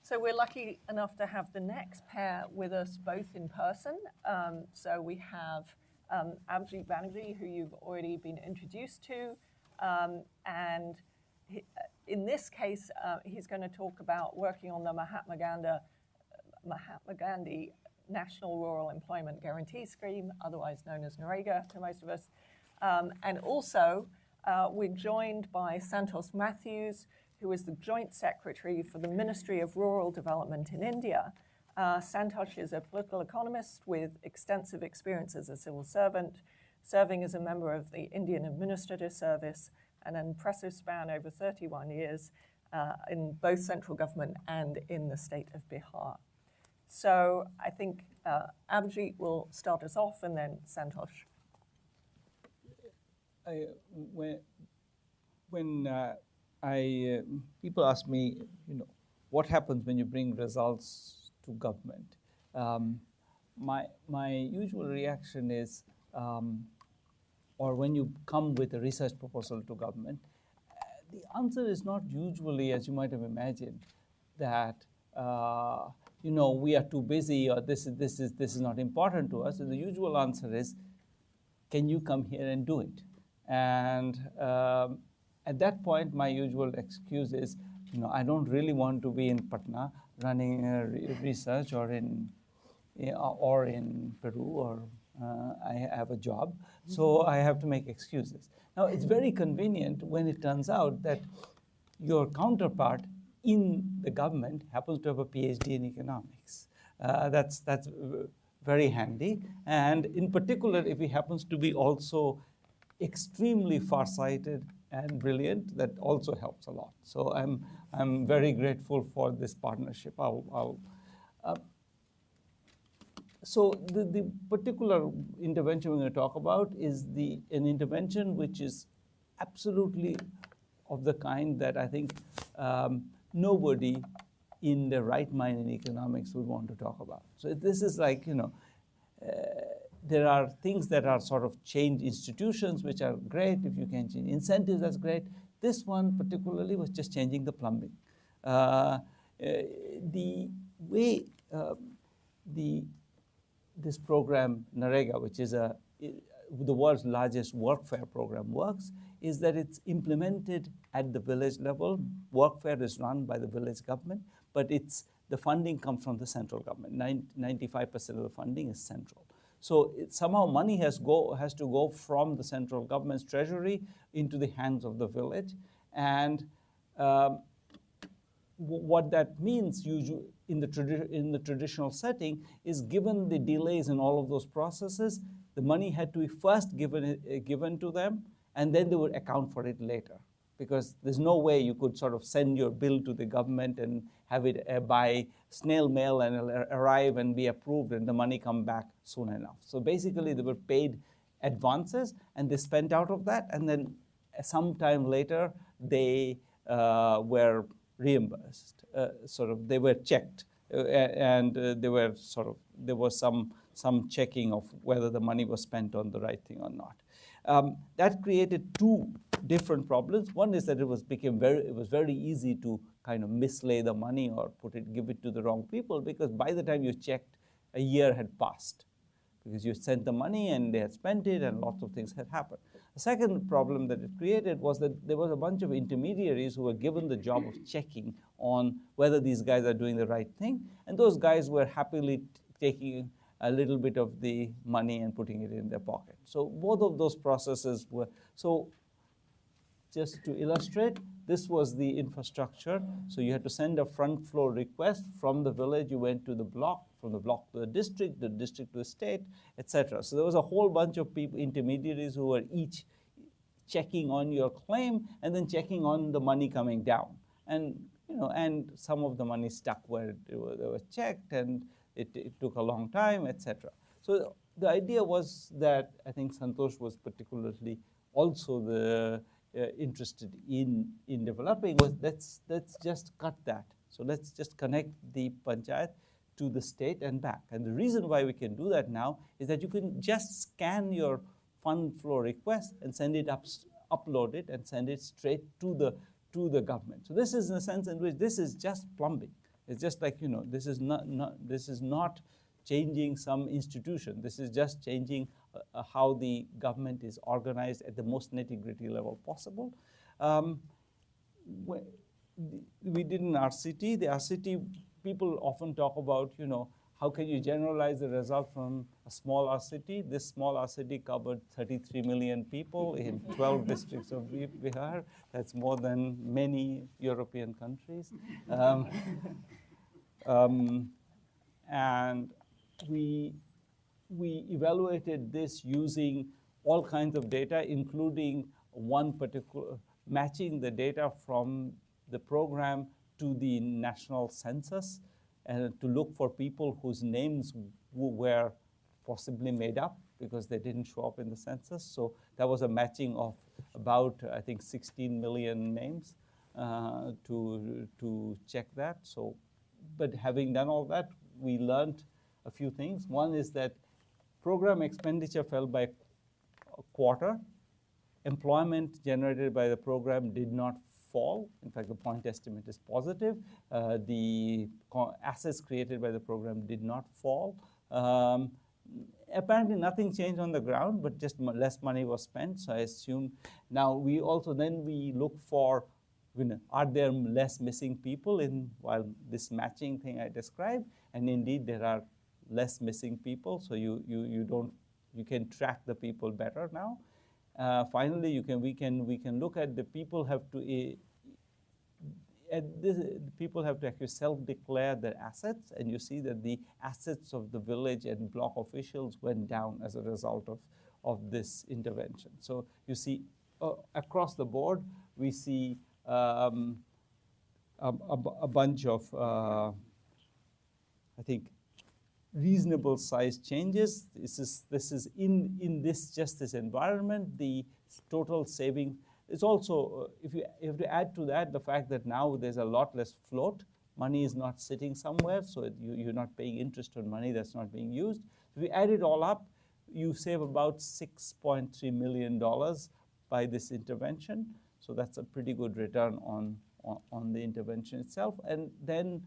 So we're lucky enough to have the next pair with us both in person. So we have Abhijit Banerjee, who you've already been introduced to, and in this case, he's going to talk about working on the Mahatma Gandhi National Rural Employment Guarantee Scheme, otherwise known as NREGA to most of us. And also, we're joined by Santosh Matthews, who is the Joint Secretary for the Ministry of Rural Development in India. Santosh is a political economist with extensive experience as a civil servant, serving as a member of the Indian Administrative Service, and an impressive span over 31 years in both central government and in the state of Bihar. So I think Abhijit will start us off, and then Santosh. People ask me, what happens when you bring results to government? My usual reaction is, or when you come with a research proposal to government, the answer is not usually, as you might have imagined, that we are too busy, or this is not important to us. And the usual answer is, can you come here and do it? And at that point, my usual excuse is, I don't really want to be in Patna running research, or in Peru, or I have a job, so I have to make excuses. Now, it's very convenient when it turns out that your counterpart in the government happens to have a PhD in economics. That's very handy, and in particular, if he happens to be also extremely farsighted and brilliant, that also helps a lot. So I'm very grateful for this partnership. So the particular intervention we're going to talk about is an intervention which is absolutely of the kind that I think nobody in their right mind in economics would want to talk about. So this is like, there are things that are sort of change institutions, which are great. If you can change incentives, that's great. This one particularly was just changing the plumbing. The way this program, NREGA, which is the world's largest workfare program, works, is that it's implemented at the village level. Workfare is run by the village government, but the funding comes from the central government. 95% of the funding is central. So somehow money has to go from the central government's treasury into the hands of the village. And what that means usually in the traditional setting is, given the delays in all of those processes, the money had to be first given to them, and then they would account for it later. Because there's no way you could sort of send your bill to the government and have it by snail mail and arrive and be approved and the money come back soon enough. So basically they were paid advances and they spent out of that, and then sometime later they were reimbursed. They were checked, and there was some checking of whether the money was spent on the right thing or not. That created two different problems. One is that it was very easy to kind of mislay the money or give it to the wrong people, because by the time you checked, a year had passed, because you sent the money and they had spent it and lots of things had happened. The second problem that it created was that there was a bunch of intermediaries who were given the job of checking on whether these guys are doing the right thing, and those guys were happily taking a little bit of the money and putting it in their pocket. So both of those processes were, so just to illustrate, this was the infrastructure. So you had to send a front floor request from the village. You went to the block, from the block to the district to the state, etc. So there was a whole bunch of people, intermediaries, who were each checking on your claim and then checking on the money coming down. And and some of the money stuck where they were checked, and it took a long time, etc. So the idea was that I think Santosh was particularly also interested in developing was, let's just cut that. So let's just connect the panchayat to the state and back. And the reason why we can do that now is that you can just scan your fund flow request and send it upload it and send it straight to the government. So this is in a sense in which this is just plumbing. It's just like, this is not changing some institution. This is just changing how the government is organized at the most nitty-gritty level possible. We did an RCT. The RCT, people often talk about, how can you generalize the result from a small RCT? This small RCT covered 33 million people in 12 districts of Bihar. That's more than many European countries. And we evaluated this using all kinds of data, including one particular, matching the data from the program to the national census, and to look for people whose names were possibly made up because they didn't show up in the census. So that was a matching of about, I think, 16 million names to check that. So, but having done all that, we learned a few things. One is that program expenditure fell by a quarter. Employment generated by the program did not fall. In fact, the point estimate is positive. The assets created by the program did not fall. Apparently nothing changed on the ground, but just less money was spent, so I assume. Now, we look for, are there less missing people while this matching thing I described? And indeed, there are less missing people, so you can track the people better now. Finally, we can look at the people have to people have to actually self-declare their assets, and you see that the assets of the village and block officials went down as a result of this intervention. So you see across the board, we see a bunch of I think reasonable size changes. This is in this environment, the total saving is also, if you have to add to that the fact that now there's a lot less float, money is not sitting somewhere, so you're not paying interest on money that's not being used. If you add it all up, you save about $6.3 million by this intervention. So that's a pretty good return on the intervention itself. And then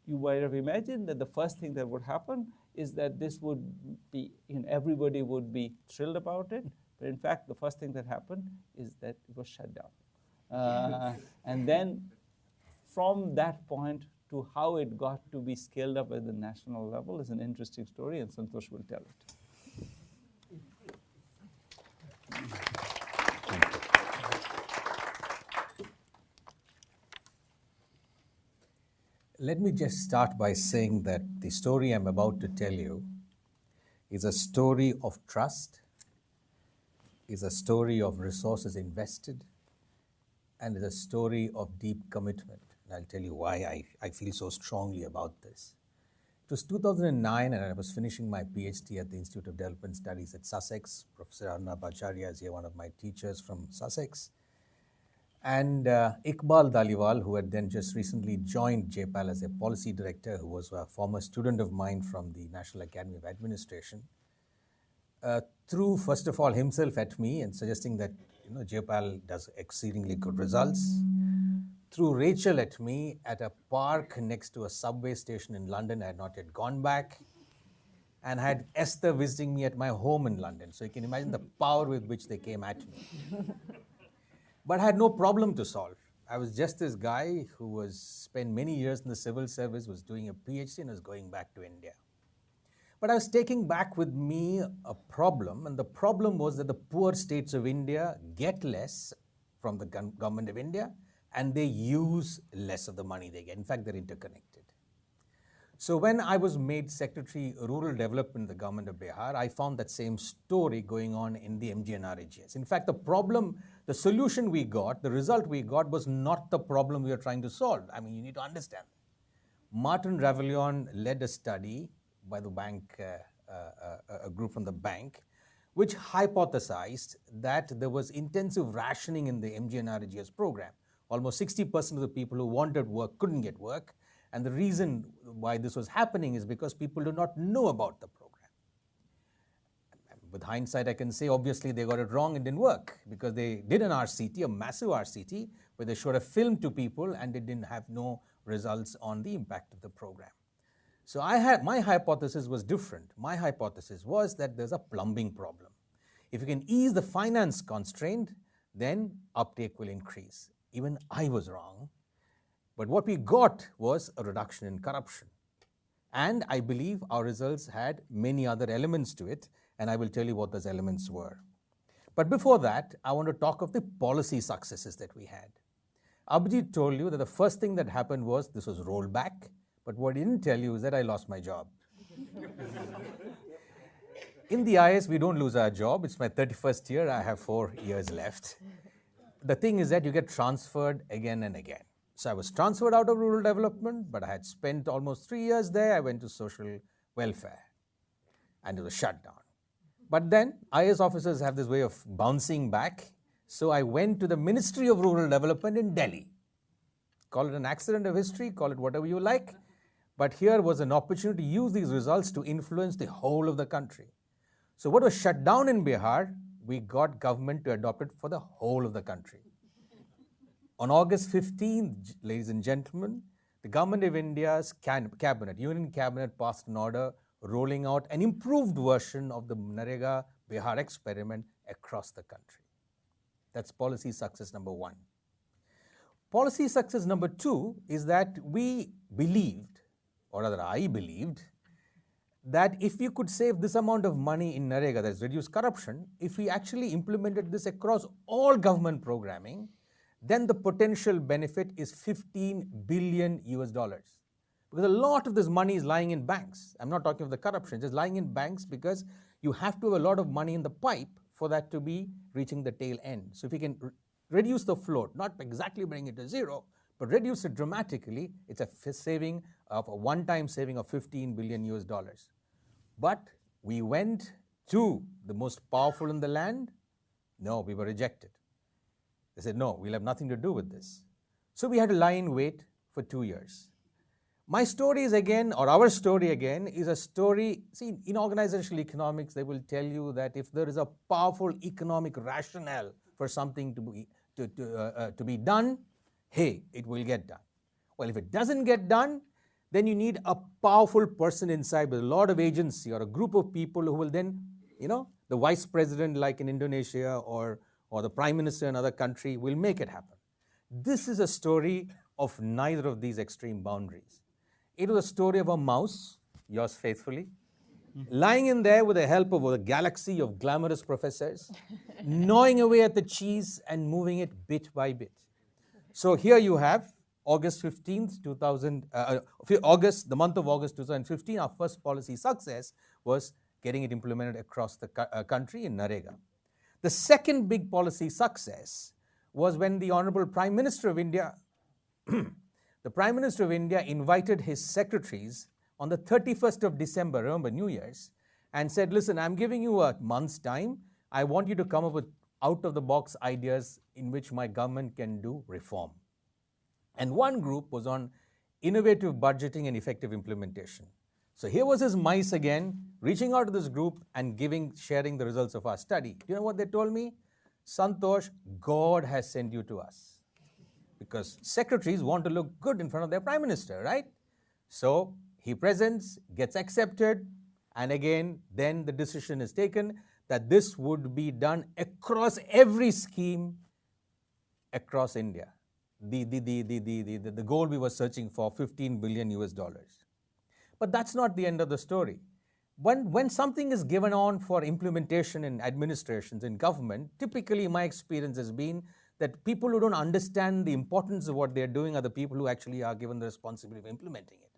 you might have imagined that the first thing that would happen is that this would be, everybody would be thrilled about it. But in fact, the first thing that happened is that it was shut down. And then from that point to how it got to be scaled up at the national level is an interesting story, and Santosh will tell it. Let me just start by saying that the story I'm about to tell you is a story of trust, is a story of resources invested, and is a story of deep commitment. And I'll tell you why I feel so strongly about this. It was 2009, and I was finishing my PhD at the Institute of Development Studies at Sussex. Professor Arnab Acharya is here, one of my teachers from Sussex. And Iqbal Daliwal, who had then just recently joined JPAL as a policy director, who was a former student of mine from the National Academy of Administration, threw, first of all, himself at me and suggesting that JPAL does exceedingly good results. Threw Rachel at me at a park next to a subway station in London. I had not yet gone back. And I had Esther visiting me at my home in London. So you can imagine the power with which they came at me. But I had no problem to solve. I was just this guy who spent many years in the civil service, was doing a PhD and was going back to India. But I was taking back with me a problem, and the problem was that the poor states of India get less from the government of India, and they use less of the money they get. In fact, they're interconnected. So when I was made Secretary Rural Development in the government of Bihar, I found that same story going on in the MGNREGS. In fact, the solution we got, the result we got was not the problem we were trying to solve. I mean, you need to understand. Martin Ravillon led a study by the bank, a group from the bank, which hypothesized that there was intensive rationing in the MGNREGS program. Almost 60% of the people who wanted work couldn't get work. And the reason why this was happening is because people do not know about the program. With hindsight, I can say, obviously, they got it wrong and didn't work because they did an RCT, a massive RCT, where they showed a film to people and they didn't have no results on the impact of the program. So my hypothesis was different. My hypothesis was that there's a plumbing problem. If you can ease the finance constraint, then uptake will increase. Even I was wrong. But what we got was a reduction in corruption. And I believe our results had many other elements to it, and I will tell you what those elements were. But before that, I want to talk of the policy successes that we had. Abhijit told you that the first thing that happened was this was rolled back, but what he didn't tell you is that I lost my job. In the IS, we don't lose our job. It's my 31st year. I have 4 years left. The thing is that you get transferred again and again. So I was transferred out of rural development, but I had spent almost 3 years there. I went to social welfare, and it was shut down. But then IS officers have this way of bouncing back. So I went to the Ministry of Rural Development in Delhi. Call it an accident of history, call it whatever you like. But here was an opportunity to use these results to influence the whole of the country. So what was shut down in Bihar, we got government to adopt it for the whole of the country. On August 15th, ladies and gentlemen, the Government of India's cabinet, Union Cabinet, passed an order rolling out an improved version of the MGNREGA Bihar experiment across the country. That's policy success number 1. Policy success number 2 is that we believed, or rather I believed, that if we could save this amount of money in NREGA, that's reduced corruption, if we actually implemented this across all government programming, then the potential benefit is $15 billion. Because a lot of this money is lying in banks. I'm not talking of the corruption, just lying in banks because you have to have a lot of money in the pipe for that to be reaching the tail end. So if we can reduce the float, not exactly bring it to zero, but reduce it dramatically, it's a saving of a one-time saving of $15 billion. But we went to the most powerful in the land. No, we were rejected. They said, no, we'll have nothing to do with this. So we had to lie in wait for 2 years. My story is again, or our story again, is a story, see, in organizational economics, they will tell you that if there is a powerful economic rationale for something to be done, hey, it will get done. Well, if it doesn't get done, then you need a powerful person inside with a lot of agency or a group of people who will then, the vice president like in Indonesia or the prime minister in another country will make it happen. This is a story of neither of these extreme boundaries. It was a story of a mouse, yours faithfully, lying in there with the help of a galaxy of glamorous professors, gnawing away at the cheese and moving it bit by bit. So here you have August 15th, the month of August 2015, our first policy success was getting it implemented across the country in NREGA. The second big policy success was when the Honorable Prime Minister of India the Prime Minister of India invited his secretaries on the 31st of December, remember New Year's, and said, listen, I'm giving you a month's time. I want you to come up with out-of-the-box ideas in which my government can do reform. And one group was on innovative budgeting and effective implementation. So here was his mice again, reaching out to this group and sharing the results of our study. Do you know what they told me? Santosh, God has sent you to us. Because secretaries want to look good in front of their prime minister, right? So he presents, gets accepted, and again, then the decision is taken that this would be done across every scheme across India. The goal we were searching for, $15 billion. But that's not the end of the story. When something is given on for implementation in administrations, in government, typically my experience has been that people who don't understand the importance of what they're doing are the people who actually are given the responsibility of implementing it.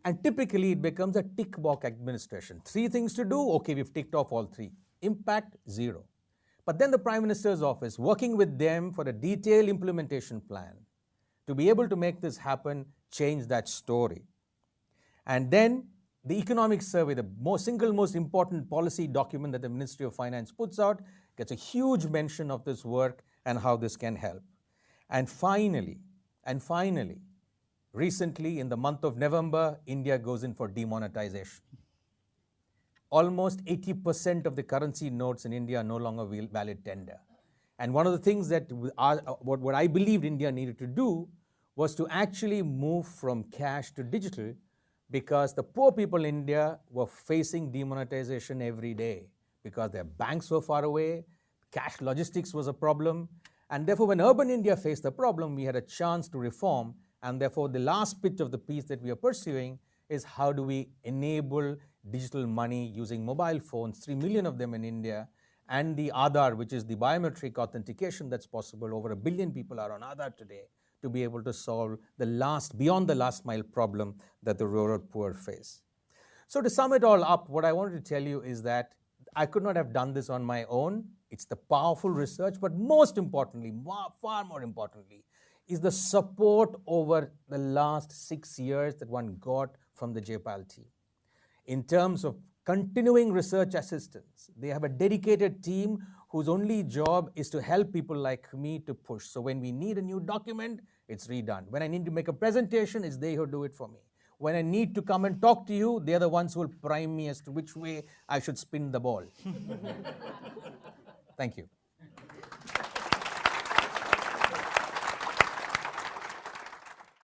And typically it becomes a tick box administration. 3 things to do, okay, we've ticked off all 3. Impact, 0. But then the Prime Minister's office, working with them for a detailed implementation plan, to be able to make this happen, change that story. And then the economic survey, the single most important policy document that the Ministry of Finance puts out, gets a huge mention of this work and how this can help. And finally, recently in the month of November, India goes in for demonetization. Almost 80% of the currency notes in India are no longer valid tender. And one of the things that what I believed India needed to do was to actually move from cash to digital, because the poor people in India were facing demonetization every day because their banks were far away, cash logistics was a problem, and therefore when urban India faced the problem, we had a chance to reform, and therefore the last bit of the piece that we are pursuing is how do we enable digital money using mobile phones, 3 million of them in India, and the Aadhaar, which is the biometric authentication that's possible. Over 1 billion people are on Aadhaar today, to be able to solve beyond the last mile problem that the rural poor face. So to sum it all up, what I wanted to tell you is that I could not have done this on my own. It's the powerful research, but most importantly, far more importantly, is the support over the last 6 years that one got from the JPAL team. In terms of continuing research assistance, they have a dedicated team whose only job is to help people like me to push. So when we need a new document, it's redone. When I need to make a presentation, it's they who do it for me. When I need to come and talk to you, they're the ones who will prime me as to which way I should spin the ball. Thank you.